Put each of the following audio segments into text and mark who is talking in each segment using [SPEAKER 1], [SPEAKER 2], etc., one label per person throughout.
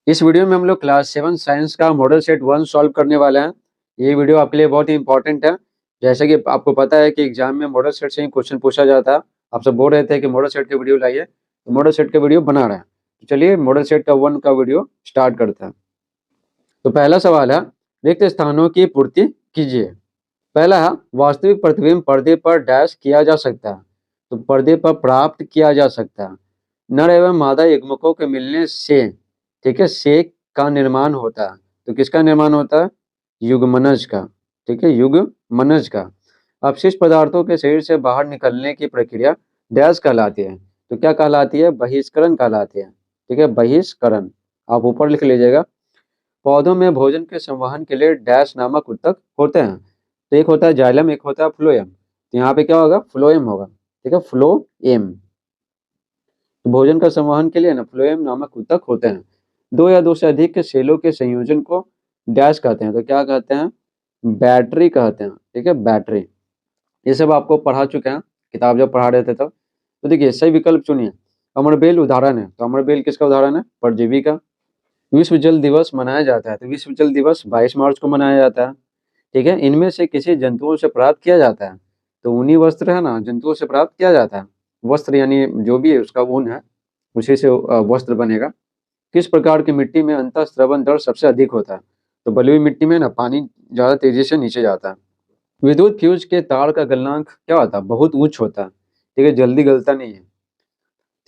[SPEAKER 1] इस वीडियो में हम लोग क्लास 7 साइंस का मॉडल सेट 1 सॉल्व करने वाले हैं। ये वीडियो आपके लिए बहुत ही इंपॉर्टेंट है। जैसे कि आपको पता है कि एग्जाम में मॉडल सेट से ही क्वेश्चन पूछा जाता है। आप सब बोल रहे थे कि मॉडल सेट के वीडियो लाइए, तो मॉडल सेट के वीडियो बना रहे हैं। तो चलिए मॉडल सेट का 1 का वीडियो स्टार्ट करते हैं। तो पहला सवाल है, रिक्त स्थानों की पूर्ति कीजिए। पहला है, वास्तविक प्रतिबिंब पर्दे पर डैश किया जा सकता है। तो पर्दे पर प्राप्त किया जा सकता है। नर एवं मादा युग्मकों के मिलने से, ठीक है, से का निर्माण होता है। तो किसका निर्माण होता है? युग्मनज का। ठीक है, युग्मनज का। अपशिष्ट पदार्थों के शरीर से बाहर निकलने की प्रक्रिया डैश कहलाती है। तो क्या कहलाती है? बहिष्करण कहलाती है। ठीक है, बहिष्करण। आप ऊपर लिख लीजिएगा। पौधों में भोजन के संवहन के लिए डैश नामक ऊतक होते हैं। तो एक होता है जाइलम, एक होता है फ्लोएम। तो यहाँ पे क्या होगा? फ्लोएम होगा। ठीक है, फ्लोएम। तो भोजन का संवहन के लिए ना फ्लोएम नामक ऊतक होते हैं। दो या दो से अधिक के सेलों के संयोजन को डैश कहते हैं। तो क्या कहते हैं? बैटरी कहते हैं। ठीक है, बैटरी। ये सब आपको पढ़ा चुके हैं, किताब जब पढ़ा रहे थे तब। तो देखिए सही विकल्प चुनिए। अमरबेल उदाहरण है। तो अमरबेल किसका उदाहरण है? परजीवी का। विश्व जल दिवस मनाया जाता है। तो विश्व जल दिवस 22 मार्च को मनाया जाता है। ठीक है, इनमें से किसी जंतुओं से प्राप्त किया जाता है। तो ऊनी वस्त्र है ना, जंतुओं से प्राप्त किया जाता है। वस्त्र यानी जो भी है उसका ऊन है, उसी से वस्त्र बनेगा। किस प्रकार की मिट्टी में अंतः स्रवण दर सबसे अधिक होता है? तो बलुई मिट्टी में ना पानी ज्यादा तेजी से नीचे जाता है। विद्युत फ्यूज के तार का गलनांक क्या होता है? बहुत उच्च होता है। ठीक है, जल्दी गलता नहीं है।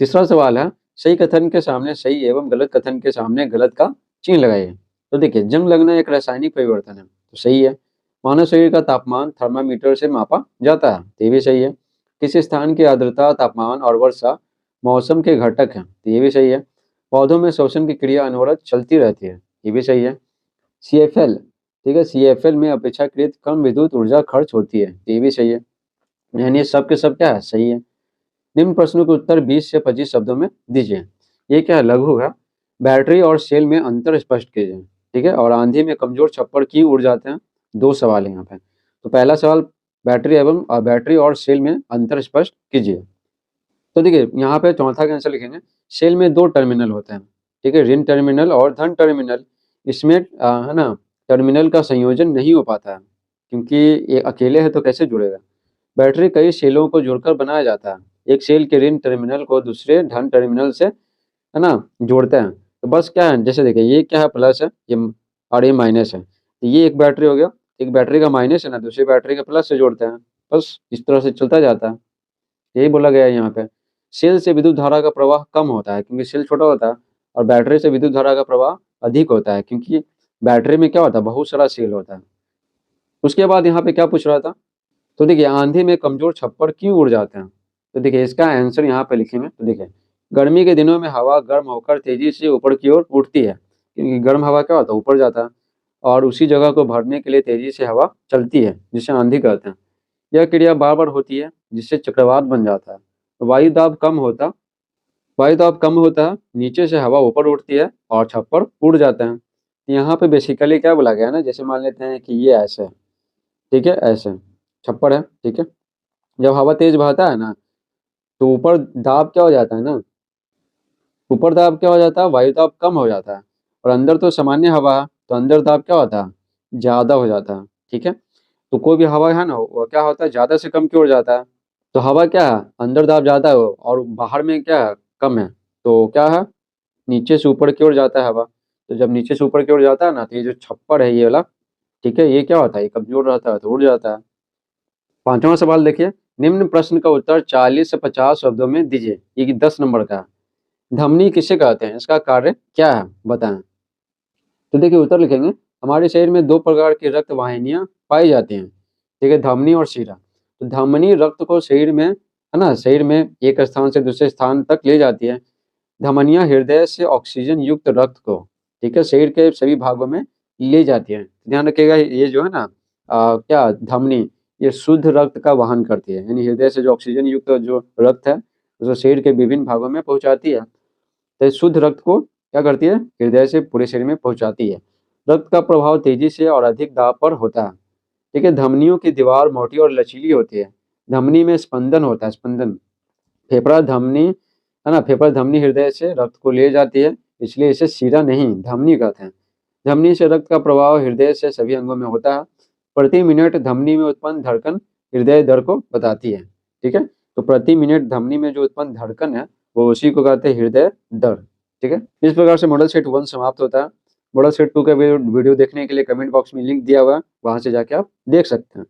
[SPEAKER 1] तीसरा सवाल है, सही कथन के सामने सही एवं गलत कथन के सामने गलत का चिन्ह लगाइए। तो देखिए, जंग लगना एक रासायनिक परिवर्तन है, तो सही है। मानव शरीर का तापमान थर्मामीटर से मापा जाता है, तो ये भी सही है। किसी स्थान की आर्द्रता, तापमान और वर्षा मौसम के घटक हैं, तो ये भी सही है। पौधों में श्वसन की क्रिया अनवरत चलती रहती है, ये भी सही है। CFL, ठीक है, CFL में अपेक्षाकृत कम विद्युत ऊर्जा खर्च होती है, तो ये भी सही है। यानी सब के सब क्या है? सही है। निम्न प्रश्नों के उत्तर 20 से 25 शब्दों में दीजिए। ये क्या है? लघु है। बैटरी और सेल में अंतर स्पष्ट कीजिए। ठीक है, और आंधी में कमजोर छप्पर क्यों उड़ जाते हैं? दो सवाल है यहाँ पे। तो पहला सवाल, बैटरी और सेल में अंतर स्पष्ट कीजिए। तो देखिए यहाँ पे चौथा का आंसर लिखेंगे। सेल में दो टर्मिनल होते हैं। ठीक है, ऋण टर्मिनल और धन टर्मिनल। इसमें है ना, टर्मिनल का संयोजन नहीं हो पाता है, क्योंकि ये अकेले है तो कैसे जुड़ेगा। बैटरी कई सेलों को जोड़कर बनाया जाता है। एक सेल के ऋण टर्मिनल को दूसरे धन टर्मिनल से, है ना, जोड़ते हैं। तो बस क्या है, जैसे देखिए ये क्या है? प्लस है ये, और ये माइनस है। तो ये एक बैटरी हो गया, एक बैटरी का माइनस है ना, दूसरी बैटरी का प्लस से जोड़ते हैं। बस इस तरह से चलता जाता है। यही बोला गया है यहाँ पे। सेल से विद्युत धारा का प्रवाह कम होता है, क्योंकि सेल छोटा होता है। और बैटरी से विद्युत धारा का प्रवाह अधिक होता है, क्योंकि बैटरी में क्या होता है? बहुत सारा सेल होता है। उसके बाद यहाँ पे क्या पूछ रहा था? तो देखिए आंधी में कमजोर छप्पर क्यों उड़ जाते हैं? तो देखिए इसका आंसर यहाँ पे लिखेंगे। तो देखिए, गर्मी के दिनों में हवा गर्म होकर तेजी से ऊपर की ओर उठती है, क्योंकि गर्म हवा क्या होता है? ऊपर जाता है। और उसी जगह को भरने के लिए तेजी से हवा चलती है, जिसे आंधी कहते हैं। यह क्रिया बार बार होती है, जिससे चक्रवात बन जाता है। वायु दाब कम होता वायु दाब कम होता है, नीचे से हवा ऊपर उठती है और छप्पर उड़ जाते हैं। यहाँ पे बेसिकली क्या बोला गया है ना, जैसे मान लेते हैं कि ये ऐसे है। ठीक है, ऐसे छप्पर है। ठीक है, जब हवा तेज बहता है ना, तो ऊपर दाब क्या हो जाता है ना, ऊपर दाब क्या हो जाता है? वायु दाब कम हो जाता है। और अंदर तो सामान्य हवा है, तो अंदर दाब क्या होता है? ज्यादा हो जाता है। ठीक है, तो कोई भी हवा है ना, वो क्या होता है? ज्यादा से कम की ओर जाता है। तो हवा क्या है? अंदर दाब ज्यादा है और बाहर में क्या है? कम है। तो क्या है? नीचे से ऊपर की ओर जाता है हवा। तो जब नीचे से ऊपर की ओर जाता है ना, तो ये जो छप्पर है ये वाला, ठीक है, ये क्या होता है? ये कमजोर रहता है तो उड़ जाता है। पांचवा सवाल देखिए, निम्न प्रश्न का उत्तर 40 से 50 शब्दों में दीजिए। ये 10 नंबर का है। धमनी किसे कहते हैं? इसका कार्य क्या है? बताएं। तो देखिए उत्तर लिखेंगे। हमारे शरीर में दो प्रकार की रक्त वाहिनियां पाई जाती हैं। ठीक है, धमनी और शिरा। तो धमनी रक्त को शरीर में, है ना, शरीर में एक स्थान से दूसरे स्थान तक ले जाती है। धमनियां हृदय से ऑक्सीजन युक्त रक्त को, ठीक है, शरीर के सभी भागों में ले जाती है। ध्यान रखिएगा, ये जो है ना, क्या धमनी, ये शुद्ध रक्त का वहन करती है। यानी हृदय से जो ऑक्सीजन युक्त जो रक्त है, उसको शरीर के विभिन्न भागों में पहुंचाती है। तो शुद्ध रक्त को क्या करती है? हृदय से पूरे शरीर में पहुंचाती है। रक्त का प्रभाव तेजी से और अधिक दाब पर होता है। ठीक है, धमनियों की दीवार मोटी और लचीली होती है। धमनी में स्पंदन होता है, स्पंदन। फेफड़ा धमनी, है ना, फेफड़ा धमनी हृदय से रक्त को ले जाती है। इसलिए इसे शिरा नहीं धमनी कहते हैं। धमनी से रक्त का प्रवाह हृदय से सभी अंगों में होता है। प्रति मिनट धमनी में उत्पन्न धड़कन हृदय दर को बताती है। ठीक है, तो प्रति मिनट धमनी में जो उत्पन्न धड़कन है वो उसी को कहते हैं हृदय दर। ठीक है, इस प्रकार से मॉडल सेट 1 समाप्त होता है। मॉडल सेट 2 का वीडियो देखने के लिए कमेंट बॉक्स में लिंक दिया हुआ है, वहां से जाके आप देख सकते हैं।